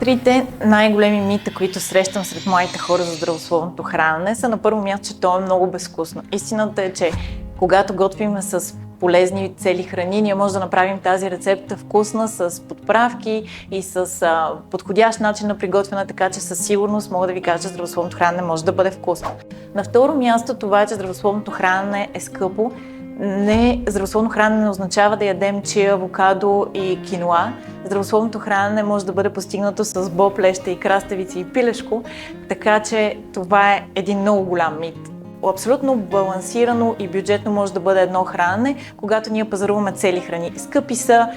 Трите най-големи мита, които срещам сред младите хора за здравословното хранене, са на първо място, че то е много безвкусно. Истината е, че когато готвим с полезни цели храни, ние можем да направим тази рецепта вкусна с подправки и с подходящ начин на приготвяне, така че със сигурност мога да ви кажа, че здравословното хранене може да бъде вкусно. На второ място, това е, че здравословното хранене е скъпо. Здравословно хранене не означава да ядем чия, авокадо и киноа. Здравословното хранене може да бъде постигнато с боб, леща и краставици и пилешко, така че това е един много голям мит. Абсолютно балансирано и бюджетно може да бъде едно хранене, когато ние пазаруваме цели храни. Скъпи са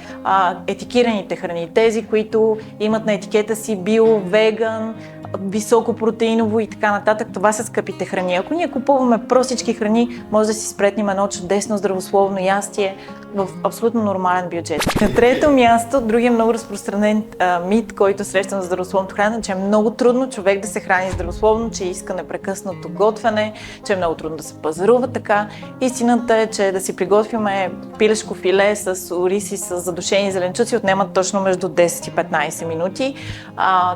етикираните храни, тези, които имат на етикета си био, веган, високопротеиново и така нататък. Това са скъпите храни. Ако ние купуваме простички храни, може да си спретнем едно чудесно здравословно ястие в абсолютно нормален бюджет. На трето място, другия много разпространен мит, който срещам за здравословното хранене, че е много трудно човек да се храни здравословно, че иска непрекъснато готвене, че е много трудно да се пазарува така. Истината е, че да си приготвяме пилешко филе с ориз и с задушени зеленчуци отнемат точно между 10 и 15 минути.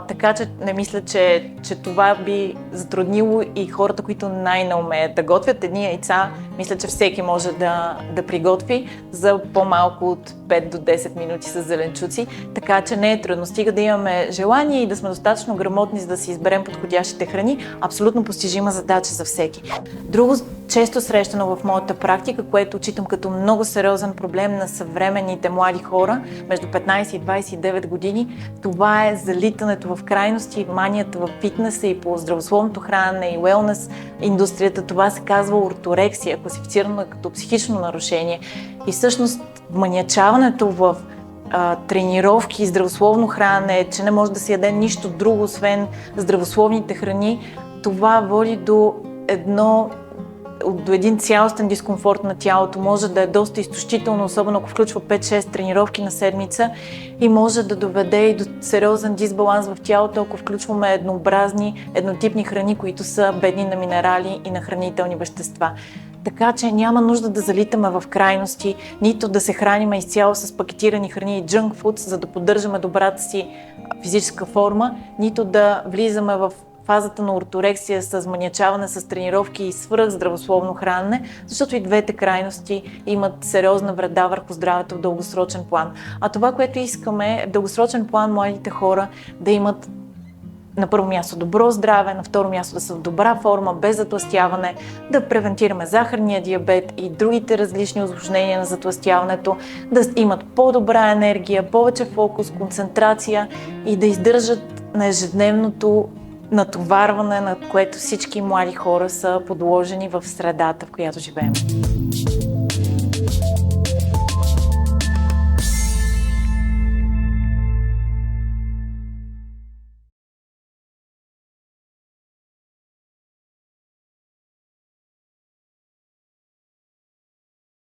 Така че не мисля, че това би затруднило и хората, които най-наумеят да готвят. Едни яйца, мисля, че всеки може да приготви за по-малко от 5 до 10 минути с зеленчуци, така че не е трудно. Стига да имаме желание и да сме достатъчно грамотни, за да си изберем подходящите храни. Абсолютно постижима задача за всеки. Друго често срещано в моята практика, което отчитам като много сериозен проблем на съвременните млади хора между 15 и 29 години, това е залитането в крайности, манията в фитнеса и по здравословното хранене и уелнес индустрията. Това се казва орторексия, класифицирано като психично нарушение. И всъщност маниачаването в тренировки, здравословно хранене, че не може да се яде нищо друго, освен здравословните храни, това води до един цялостен дискомфорт на тялото. Може да е доста изтощително, особено ако включва 5-6 тренировки на седмица и може да доведе и до сериозен дисбаланс в тялото, ако включваме еднообразни, еднотипни храни, които са бедни на минерали и на хранителни вещества. Така че няма нужда да залитаме в крайности, нито да се храним изцяло с пакетирани храни и junk foods, за да поддържаме добрата си физическа форма, нито да влизаме в фазата на орторексия с маниачаване, с тренировки и свръхздравословно хранене, защото и двете крайности имат сериозна вреда върху здравето в дългосрочен план. А това, което искаме е в дългосрочен план младите хора да имат на първо място добро здраве, на второ място да са в добра форма, без затлъстяване, да превентираме захарния диабет и другите различни усложнения на затлъстяването, да имат по-добра енергия, повече фокус, концентрация и да издържат на ежедневното натоварване, на което всички млади хора са подложени в средата, в която живеем.